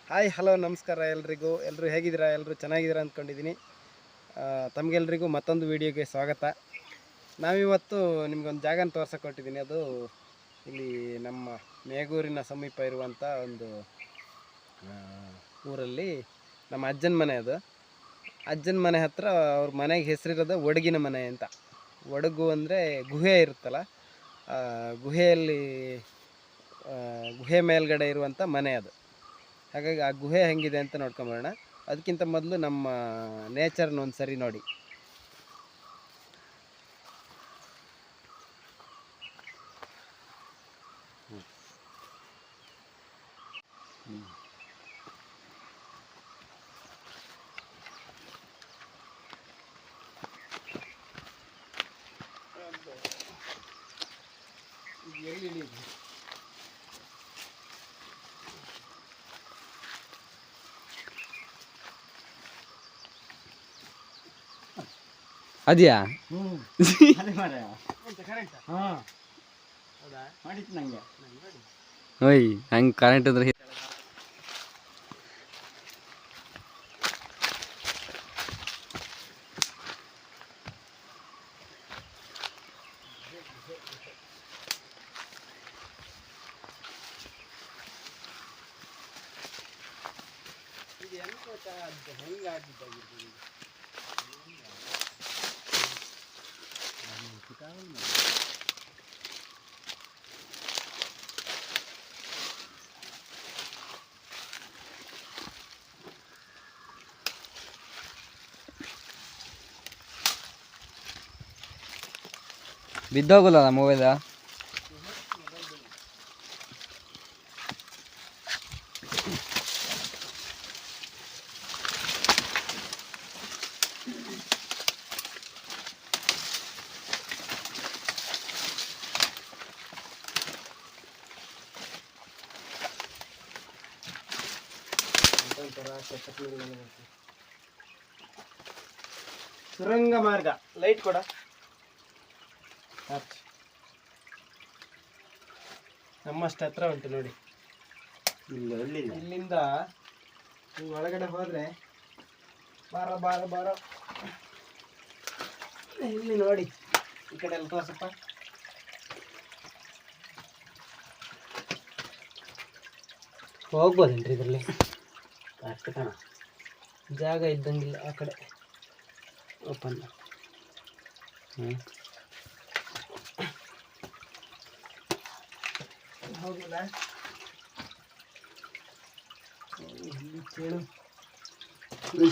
Hi hello ನಮಸ್ಕಾರ ಎಲ್ಲರೂ ಹೇಗಿದ್ದೀರಾ? ಎಲ್ಲರೂ ಚೆನ್ನಾಗಿದ್ದೀರಾ ಅಂದ್ಕೊಂಡಿದ್ದೀನಿ. ತಮಗೆಲ್ರಿಗೂ ಮತ್ತೊಂದು ವೀಡಿಯೋಗೆ ಸ್ವಾಗತ. ನಾವಿವತ್ತು ನಿಮಗೊಂದು ಜಾಗನ ತೋರ್ಸಕ್ಕೆ ಹೊರಟಿದ್ದೀನಿ. ಅದು ಇಲ್ಲಿ ನಮ್ಮ ಮೇಗೂರಿನ ಸಮೀಪ ಇರುವಂಥ ಒಂದು ಊರಲ್ಲಿ ನಮ್ಮ ಅಜ್ಜನ ಮನೆ. ಅದು ಅಜ್ಜನ ಮನೆ ಹತ್ರ ಅವ್ರ ಮನೆಗೆ ಹೆಸರಿರೋದು ಒಡಗಿನ ಮನೆ ಅಂತ. ಒಡಗು ಅಂದರೆ ಗುಹೆ ಇರುತ್ತಲ್ಲ, ಗುಹೆಯಲ್ಲಿ ಗುಹೆ ಮೇಲ್ಗಡೆ ಇರುವಂಥ ಮನೆ ಅದು. ಹಾಗಾಗಿ ಆ ಗುಹೆ ಹೆಂಗಿದೆ ಅಂತ ನೋಡ್ಕೊಂಬರೋಣ. ಅದಕ್ಕಿಂತ ಮೊದಲು ನಮ್ಮ ನೇಚರ್ನ ಒಂದು ಸರಿ ನೋಡಿ. ಅದ್ಯಾ ಓಯ್ ಹಂಗೆ ಕರೆಂಟ್ ಅಂದ್ರೆ ಬಿದ್ದೋಗಲ್ಲ ಮೊಬೈಲ. ಸುರಂಗ ಮಾರ್ಗ. ಲೈಟ್ ಕೊಡ. ನಮ್ಮಷ್ಟು ಹತ್ರ ಉಂಟು ನೋಡಿ. ಇಲ್ಲಿಂದ ಒಳಗಡೆ ಹೋದ್ರೆ ಬಾರ ಬಾರ ಬಾರ ಇಲ್ಲಿ ನೋಡಿ. ಈ ಕಡೆ ಎಲ್ಲ ತೋರ್ಸಪ್ಪ. ಹೋಗ್ಬೋದೇನ್ರಿ ಇದರಲ್ಲಿ? ಅಷ್ಟು ಕಣ ಜಾಗ ಇದ್ದಂಗಿಲ್ಲ. ಆ ಕಡೆ ಓಪನ್. ಹೋಗಿಲ್ಲ.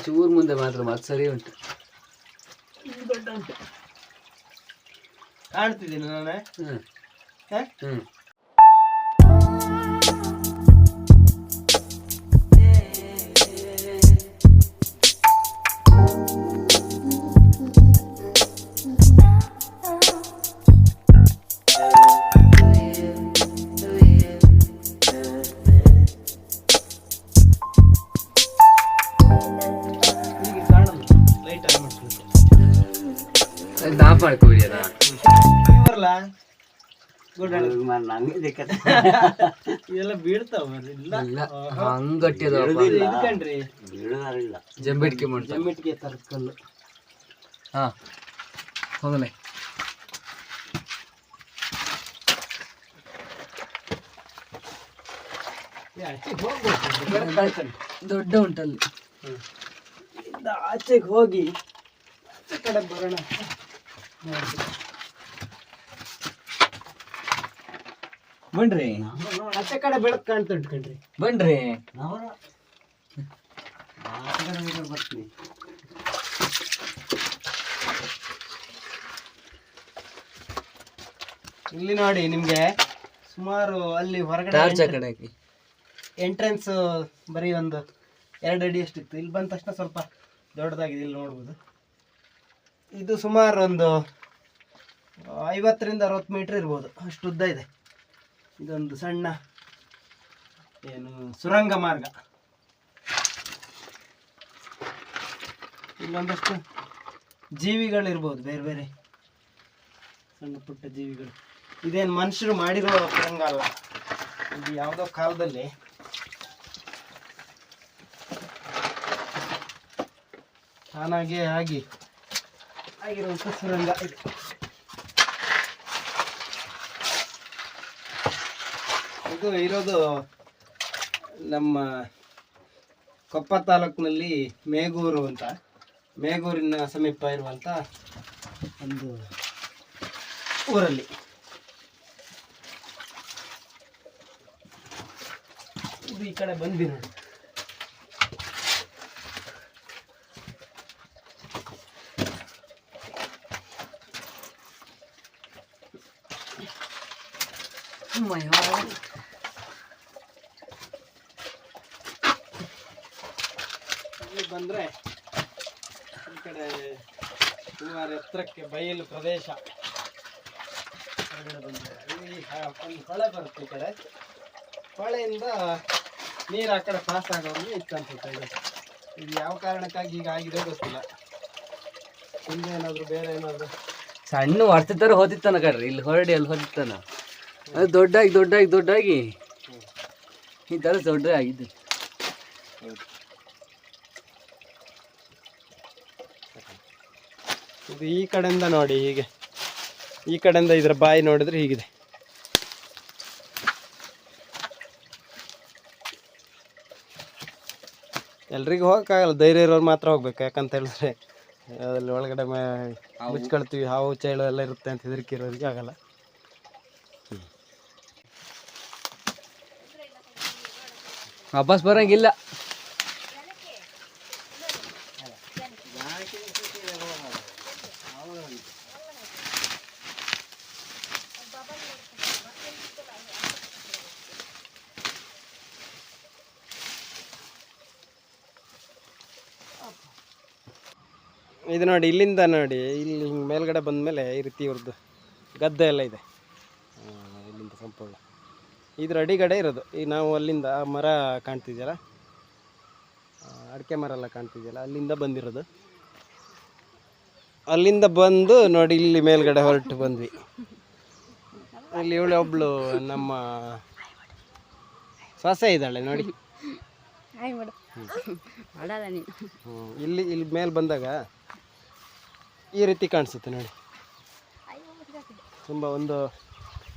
ಚೂರು ಮುಂದೆ ಮಾತ್ರ ಮತ್ತೆ ಸರಿ ಉಂಟು. ದೊಡ್ಡ ಉಂಟು ಕಾಣ್ತಿದ್ದೀನಿ ನಾನೇ. ಇದೆಲ್ಲ ಬೀಳ್ತಾವ. ಜಂಬಿಟ್ಗೆ ತರದ ಕಲ್ಲು. ಹಾ ಹೋಗಲೇ. ದೊಡ್ಡ ಉಂಟಲ್ಲಿ. ಆಚೆಗೆ ಹೋಗಿ ಆಚೆ ಕಡೆ ಬರೋಣ. ಬನ್ರಿ, ಆಚೆ ಕಡೆ ಬೆಳಕು ಕಾಣ್ತುಂಟು ಕಣ್ರಿ. ಬನ್ರಿ. ಬರ್ತೀನಿ. ಇಲ್ಲಿ ನೋಡಿ, ನಿಮ್ಗೆ ಸುಮಾರು ಅಲ್ಲಿ ಹೊರಗಡೆ ಎಂಟ್ರೆನ್ಸ್ ಬರೀ ಒಂದು 2 ಅಡಿ ಅಷ್ಟಿತ್ತು. ಇಲ್ಲಿ ಬಂದ ತಕ್ಷಣ ಸ್ವಲ್ಪ ದೊಡ್ಡದಾಗಿದೆ. ಇಲ್ಲಿ ನೋಡ್ಬೋದು. ಇದು ಸುಮಾರು ಒಂದು 50ರಿಂದ 60 ಮೀಟರ್ ಇರ್ಬೋದು, ಅಷ್ಟು ಉದ್ದ ಇದೆ. ಇದೊಂದು ಸಣ್ಣ ಏನು ಸುರಂಗ ಮಾರ್ಗ. ಇಲ್ಲೊಂದಷ್ಟು ಜೀವಿಗಳಿರ್ಬೋದು, ಬೇರೆ ಬೇರೆ ಸಣ್ಣ ಪುಟ್ಟ ಜೀವಿಗಳು. ಇದೇನು ಮನುಷ್ಯರು ಮಾಡಿರೋ ಸುರಂಗ ಅಲ್ಲ. ಇದು ಯಾವುದೋ ಕಾಲದಲ್ಲಿ ತಾನಾಗೆ ಆಗಿರುವಂಥ ಸುರಂಗ ಇದು. ಇದು ಇರೋದು ನಮ್ಮ ಕೊಪ್ಪ ತಾಲೂಕಿನಲ್ಲಿ ಮೇಗೂರು ಅಂತ, ಮೇಗೂರಿನ ಸಮೀಪ ಇರುವಂಥ ಒಂದು ಊರಲ್ಲಿ. ಇದು ಈ ಕಡೆ ಬಂದ್ವಿ ನೋಡಿ. ಬಂದರೆ ಈ ಕಡೆ ಸುಮಾರು ಎತ್ತರಕ್ಕೆ ಬಯಲು ಪ್ರದೇಶ. ಹೊರಗಡೆ ಬಂದರೆ ಒಂದು ಹೊಳೆ ಬರುತ್ತೆ ಈ ಕಡೆ. ಹೊಳೆಯಿಂದ ನೀರು ಆ ಕಡೆ ಪಾಸ್ ಆಗೋರಿಗೆ ಇತ್ತು ಅನ್ಸುತ್ತೆ. ಇದು ಯಾವ ಕಾರಣಕ್ಕಾಗಿ ಈಗ ಆಗಿದೆ ಗೊತ್ತಿಲ್ಲ. ಹಿಂದೆ ಏನಾದರೂ ಬೇರೆ ಏನಾದರೂ ಸಣ್ಣ ವರ್ಷ ಥರ ಹೋದಿತ್ತಾನ ಕಡ್ರಿ, ಇಲ್ಲಿ ಹೊರಡಿ ಅಲ್ಲಿ ಹೋದಿತ್ತಾನ. ಅದು ದೊಡ್ಡಾಗಿ ಈ ಥರ ದೊಡ್ಡ ಆಗಿದ್ದು. ಇದು ಈ ಕಡೆಯಿಂದ ನೋಡಿ, ಹೀಗೆ ಈ ಕಡೆಯಿಂದ ಇದರ ಬಾಯಿ ನೋಡಿದ್ರೆ ಹೀಗಿದೆ. ಎಲ್ರಿಗೂ ಹೋಗಕ್ಕಾಗಲ್ಲ, ಧೈರ್ಯ ಇರೋರು ಮಾತ್ರ ಹೋಗ್ಬೇಕು. ಯಾಕಂತ ಹೇಳಿದ್ರೆ ಅದ್ರಲ್ಲಿ ಒಳಗಡೆ ಮುಚ್ಕೊಳ್ತೀವಿ, ಹಾವು ಚೇಳು ಎಲ್ಲ ಇರುತ್ತೆ ಅಂತ ಹೆದರಿಕಿರೋರಿಗೆ ಆಗಲ್ಲ. ವಾಪಸ್ ಬರಂಗಿಲ್ಲ. ಇದು ನೋಡಿ, ಇಲ್ಲಿಂದ ನೋಡಿ, ಇಲ್ಲಿ ಹಿಂಗೆ ಮೇಲ್ಗಡೆ ಬಂದಮೇಲೆ ಈ ರೀತಿ ಇವ್ರದ್ದು ಗದ್ದೆ ಎಲ್ಲ ಇದೆ. ಇಲ್ಲಿಂದ ಸಂಪೂರ್ಣ ಇದ್ರ ಅಡಿಗಡೆ ಇರೋದು. ಈಗ ನಾವು ಅಲ್ಲಿಂದ ಮರ ಕಾಣ್ತಿದೆಯಲ್ಲ, ಅಡಿಕೆ ಮರ ಎಲ್ಲ ಕಾಣ್ತಿದೆಯಲ್ಲ, ಅಲ್ಲಿಂದ ಬಂದಿರೋದು. ಅಲ್ಲಿಂದ ಬಂದು ನೋಡಿ ಇಲ್ಲಿ ಮೇಲ್ಗಡೆ ಹೊರಟು ಬಂದ್ವಿ. ಇಲ್ಲಿ ಇವಳು ಒಬ್ಳು ನಮ್ಮ ಸೊಸೆ ಇದ್ದಾಳೆ ನೋಡಿ. ಇಲ್ಲಿ ಮೇಲೆ ಬಂದಾಗ ಈ ರೀತಿ ಕಾಣಿಸುತ್ತೆ ನೋಡಿ. ತುಂಬ ಒಂದು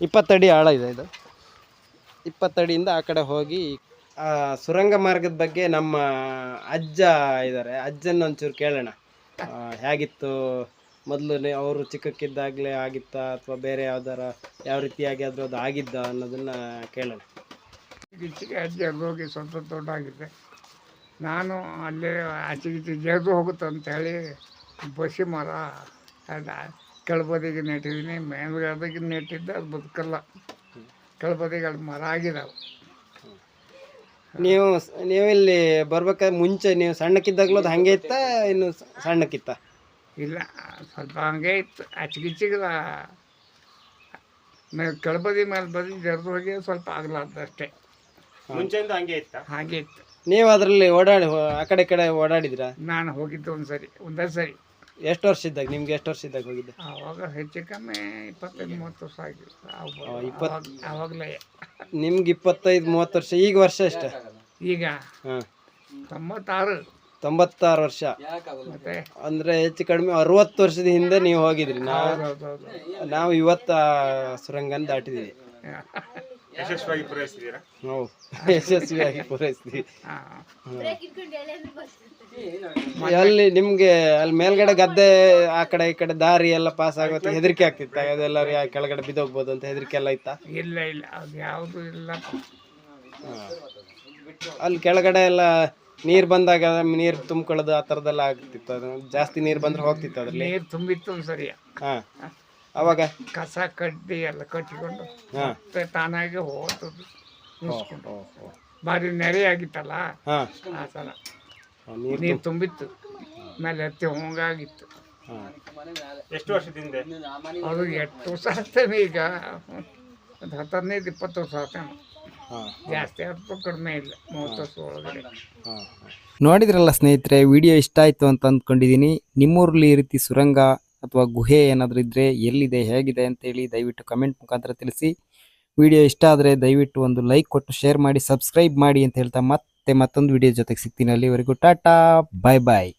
20 ಅಡಿ ಆಳ ಇದೆ ಇದು. 20 ಅಡಿಯಿಂದ ಆ ಕಡೆ ಹೋಗಿ ಆ ಸುರಂಗ ಮಾರ್ಗದ ಬಗ್ಗೆ ನಮ್ಮ ಅಜ್ಜ ಇದ್ದಾರೆ, ಅಜ್ಜನ ಒಂಚೂರು ಕೇಳೋಣ. ಹೇಗಿತ್ತು ಮೊದಲು, ಅವರು ಚಿಕ್ಕಕ್ಕಿದ್ದಾಗಲೇ ಆಗಿತ್ತಾ ಅಥವಾ ಬೇರೆ ಯಾವ ರೀತಿಯಾಗಿ ಆದರೂ ಅದು ಆಗಿದ್ದ ಅನ್ನೋದನ್ನು ಕೇಳೋಣ. ಈಚೆಗೆ ಅಜ್ಜಿ ಅಲ್ಲಿ ಹೋಗಿ ಸ್ವಲ್ಪ ದೊಡ್ಡ ಆಗಿದೆ. ನಾನು ಅಲ್ಲೇ ಆಚೆಗೀಚೆ ಜೇದು ಹೋಗುತ್ತೆ ಅಂತೇಳಿ ಬಸಿ ಮರ ಕೆಳಬದಿಗೆ ನೆಟ್ಟಿದ್ದೀನಿ. ಮೇಲ್ಗಡೆಗೆ ನೆಟ್ಟಿದ್ದೆ, ಅದು ಬದುಕಲ್ಲ. ಕೆಳಬದಿಗೆ ಅಲ್ಲಿ ಮರ ಆಗಿದಾವೆ. ನೀವು ಇಲ್ಲಿ ಬರ್ಬೇಕಾದ್ರೆ ಮುಂಚೆ ನೀವು ಸಣ್ಣಕ್ಕಿದ್ದಾಗಲೂ ಅದು ಹಾಗೆ ಇತ್ತಾ, ಇನ್ನು ಸಣ್ಣಕ್ಕಿತ್ತ? ಇಲ್ಲ, ಸ್ವಲ್ಪ ಹಂಗೆ ಇತ್ತು. ಆಚೆಗೀಚೆಗೆ ಕೆಳಬದಿ ಮೇಲೆ ಬದಿ ಜರ್ದು ಹೋಗಿ ಸ್ವಲ್ಪ ಆಗಲಾರ್ದಷ್ಟೇ. ಮುಂಚೆಯಿಂದ ಹಾಗೆ ಇತ್ತ? ಹಾಗೆ ಇತ್ತು. ನೀವು ಅದರಲ್ಲಿ ಆ ಕಡೆ ಓಡಾಡಿದ್ರಾ? ನಾನು ಹೋಗಿದ್ದು ಒಂದೇ ಸರಿ. ಎಷ್ಟು ವರ್ಷ ಇದ್ದಾಗ? ನಿಮ್ಗೆ ಎಷ್ಟು ವರ್ಷ ಇದ್ದಾಗ ಹೋಗಿದ್ದೆ? ಆವಾಗ ಹೆಚ್ಚು ಕಮ್ಮಿ 25-30 ವರ್ಷ ಆಗಿತ್ತು. ಆವಾಗಲೇ ನಿಮ್ಗೆ 25-30 ವರ್ಷ. ಈಗ ವರ್ಷ ಎಷ್ಟು? ಈಗ 96 ವರ್ಷ. ಮತ್ತೆ ಅಂದ್ರೆ ಹೆಚ್ಚು ಕಡಿಮೆ 60 ವರ್ಷದ ಹಿಂದೆ ನೀವು ಹೋಗಿದ್ರಿ. ನಾವು ಇವತ್ತು ಸುರಂಗನ ದಾಟಿದೀವಿ. ಯಶಸ್ವಿಯಾಗಿ ಪೂರೈಸಿದ್ದೀರಾ? ಯಶಸ್ವಿಯಾಗಿ ಪೂರೈಸ್ತೀವಿ. ಅಲ್ಲಿ ನಿಮ್ಗೆ ಅಲ್ಲಿ ಮೇಲ್ಗಡೆ ಗದ್ದೆ ಆ ಕಡೆ ಈ ಕಡೆ ದಾರಿ ಎಲ್ಲ ಪಾಸ್ ಆಗೋತ್ತೆ ಹೆದರಿಕೆ ಆಗ್ತಿತ್ತ? ಅದೆಲ್ಲರೂ ಕೆಳಗಡೆ ಬಿದ್ದೋಗ್ಬೋದು ಅಂತ ಹೆದರಿಕೆ ಎಲ್ಲ ಇತ್ತಾ? ಇಲ್ಲ, ಅದು ಯಾವುದು ಇಲ್ಲ. ಅಲ್ಲಿ ಕೆಳಗಡೆ ಎಲ್ಲ ನೀರು ಬಂದಾಗ ನೀರು ತುಂಬ್ಕೊಳ್ಳೋದು ಆ ಥರದ್ದೆಲ್ಲ ಆಗ್ತಿತ್ತು? ಅದು ಜಾಸ್ತಿ ನೀರು ಬಂದ್ರೆ ಹೋಗ್ತಿತ್ತು ಅದ್ರಲ್ಲಿ? ನೀರು ತುಂಬಿತ್ತು ಸರಿ. ಹಾಂ, ಅವಾಗ ಕಸ ಕಡ್ಡಿ ಎಲ್ಲ ಕಟ್ಟಿಕೊಂಡು ಮತ್ತೆ ತಾನಾಗೆ ಹೋಗ್ತದೆ. ಭಾರಿ ನೆರೆ ಆಗಿತ್ತಲ್ಲ, ಆ ಥರ ನೀರು ತುಂಬಿತ್ತು. ಮೇಲೆ ಹತ್ತಿ ಹೋಗಾಗಿತ್ತು. ಎಷ್ಟು ವರ್ಷದಿಂದ? ಅದು 8 ವರ್ಷ ಆಗ್ತೇನೆ. ಈಗ ಒಂದು 15-20 ವರ್ಷ ಆಗ್ತೇನೆ. ಜಾಸ್ತಿ ಆಯ್ತು, ಕಡಿಮೆ ಇಲ್ಲ. 30 ವರ್ಷ ಒಳಗಡೆ. ನೋಡಿದ್ರಲ್ಲ ಸ್ನೇಹಿತರೆ, ವಿಡಿಯೋ ಇಷ್ಟ ಆಯಿತು ಅಂತ ಅಂದ್ಕೊಂಡಿದ್ದೀನಿ. ನಿಮ್ಮೂರಲ್ಲಿ ಈ ರೀತಿ ಸುರಂಗ ಅಥವಾ ಗುಹೆ ಏನಾದರೂ ಇದ್ದರೆ ಎಲ್ಲಿದೆ, ಹೇಗಿದೆ ಅಂತೇಳಿ ದಯವಿಟ್ಟು ಕಮೆಂಟ್ ಮುಖಾಂತರ ತಿಳಿಸಿ. ವಿಡಿಯೋ ಇಷ್ಟ ಆದರೆ ದಯವಿಟ್ಟು ಒಂದು ಲೈಕ್ ಕೊಟ್ಟು ಶೇರ್ ಮಾಡಿ, ಸಬ್ಸ್ಕ್ರೈಬ್ ಮಾಡಿ ಅಂತ ಹೇಳ್ತಾ ಮತ್ತೆ ಮತ್ತೊಂದು ವಿಡಿಯೋ ಜೊತೆಗೆ ಸಿಗ್ತೀನಿ. ಅಲ್ಲಿವರೆಗೂ ಟಾಟಾ, ಬಾಯ್ ಬಾಯ್.